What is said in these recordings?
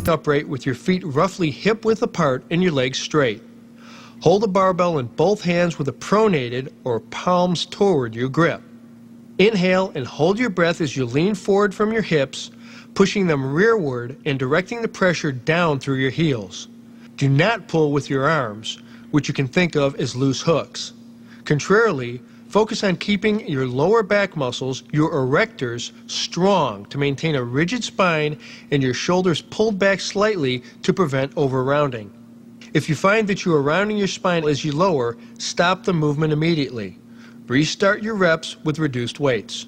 Upright with your feet roughly hip-width apart and your legs straight. Hold the barbell in both hands with a pronated or palms toward your grip. Inhale and hold your breath as you lean forward from your hips, pushing them rearward and directing the pressure down through your heels. Do not pull with your arms, which you can think of as loose hooks. Contrarily, focus on keeping your lower back muscles, your erectors, strong to maintain a rigid spine and your shoulders pulled back slightly to prevent over-rounding. If you find that you are rounding your spine as you lower, stop the movement immediately. Restart your reps with reduced weights.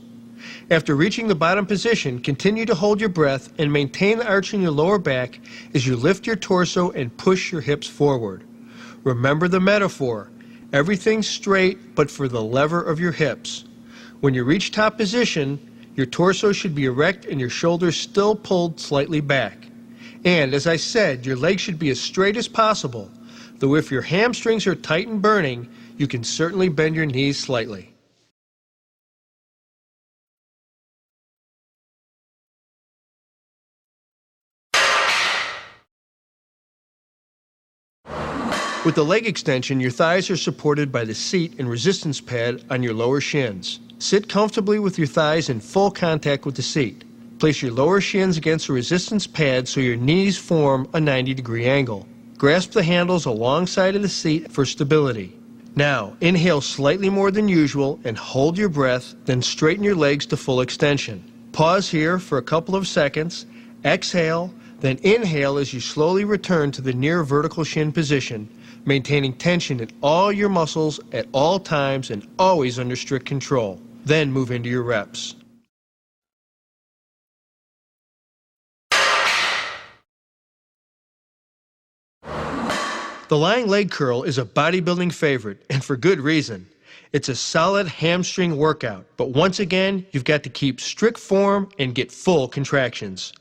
After reaching the bottom position, continue to hold your breath and maintain the arch in your lower back as you lift your torso and push your hips forward. Remember the metaphor. Everything's straight but for the lever of your hips. When you reach top position, your torso should be erect and your shoulders still pulled slightly back. And as I said, your legs should be as straight as possible, though if your hamstrings are tight and burning, you can certainly bend your knees slightly. With the leg extension, your thighs are supported by the seat and resistance pad on your lower shins. Sit comfortably with your thighs in full contact with the seat. Place your lower shins against the resistance pad so your knees form a 90-degree angle. Grasp the handles alongside of the seat for stability. Now, inhale slightly more than usual and hold your breath, then straighten your legs to full extension. Pause here for a couple of seconds, exhale, then inhale as you slowly return to the near vertical shin position, maintaining tension in all your muscles at all times and always under strict control. Then move into your reps. The lying leg curl is a bodybuilding favorite, and for good reason. It's a solid hamstring workout, but once again, you've got to keep strict form and get full contractions.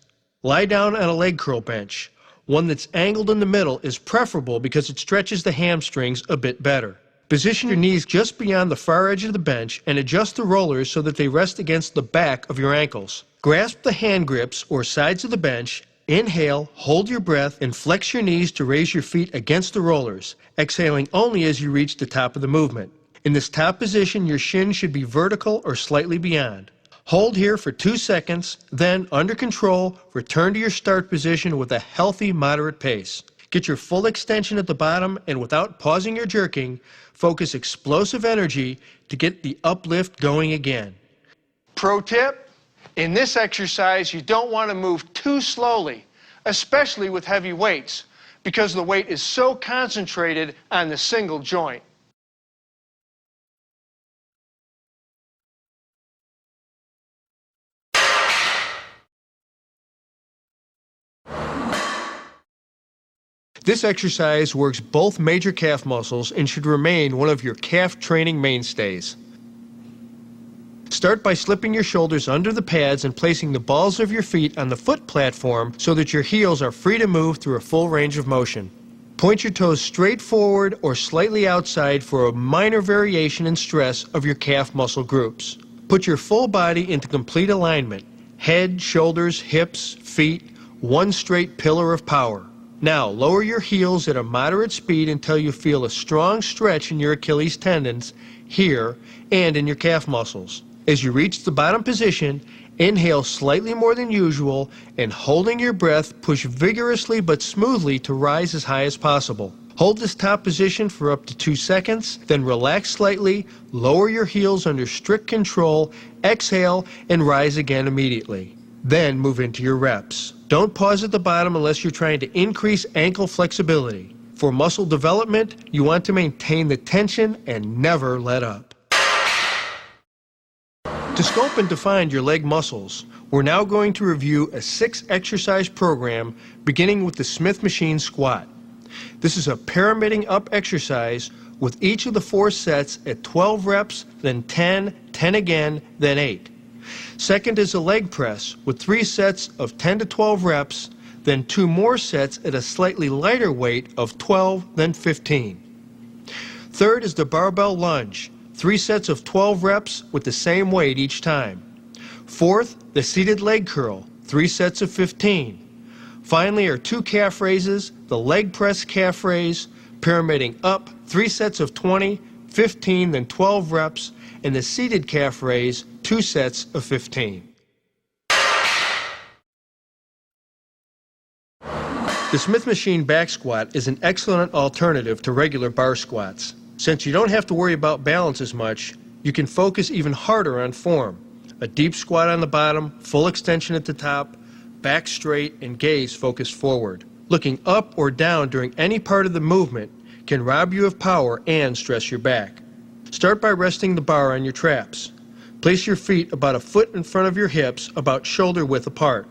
Lie down on a leg curl bench. One that's angled in the middle is preferable because it stretches the hamstrings a bit better. Position your knees just beyond the far edge of the bench and adjust the rollers so that they rest against the back of your ankles. Grasp the hand grips or sides of the bench. Inhale, hold your breath, and flex your knees to raise your feet against the rollers, exhaling only as you reach the top of the movement. In this top position, your shin should be vertical or slightly beyond. Hold here for 2 seconds, then, under control, return to your start position with a healthy, moderate pace. Get your full extension at the bottom, and without pausing or jerking, focus explosive energy to get the uplift going again. Pro tip. In this exercise, you don't want to move too slowly, especially with heavy weights, because the weight is so concentrated on the single joint. This exercise works both major calf muscles and should remain one of your calf training mainstays. Start by slipping your shoulders under the pads and placing the balls of your feet on the foot platform so that your heels are free to move through a full range of motion. Point your toes straight forward or slightly outside for a minor variation in stress of your calf muscle groups. Put your full body into complete alignment. Head, shoulders, hips, feet, one straight pillar of power. Now, lower your heels at a moderate speed until you feel a strong stretch in your Achilles tendons, here, and in your calf muscles. As you reach the bottom position, inhale slightly more than usual, and holding your breath, push vigorously but smoothly to rise as high as possible. Hold this top position for up to 2 seconds, then relax slightly, lower your heels under strict control, exhale, and rise again immediately. Then move into your reps. Don't pause at the bottom unless you're trying to increase ankle flexibility. For muscle development, you want to maintain the tension and never let up. To sculpt and define your leg muscles, we're now going to review a 6-exercise program beginning with the Smith machine squat. This is a pyramiding up exercise with each of the 4 sets at 12 reps, then 10, 10 again, then 8. Second is a leg press with 3 sets of 10 to 12 reps, then 2 more sets at a slightly lighter weight of 12, then 15. Third is the barbell lunge, 3 sets of 12 reps with the same weight each time. Fourth, the seated leg curl, 3 sets of 15. Finally are 2 calf raises, the leg press calf raise, pyramiding up, 3 sets of 20, 15, then 12 reps, and the seated calf raise, 2 sets of 15. The Smith machine back squat is an excellent alternative to regular bar squats. Since you don't have to worry about balance as much, you can focus even harder on form. A deep squat on the bottom, full extension at the top, back straight, and gaze focused forward. Looking up or down during any part of the movement can rob you of power and stress your back. Start by resting the bar on your traps. Place your feet about a foot in front of your hips, about shoulder width apart.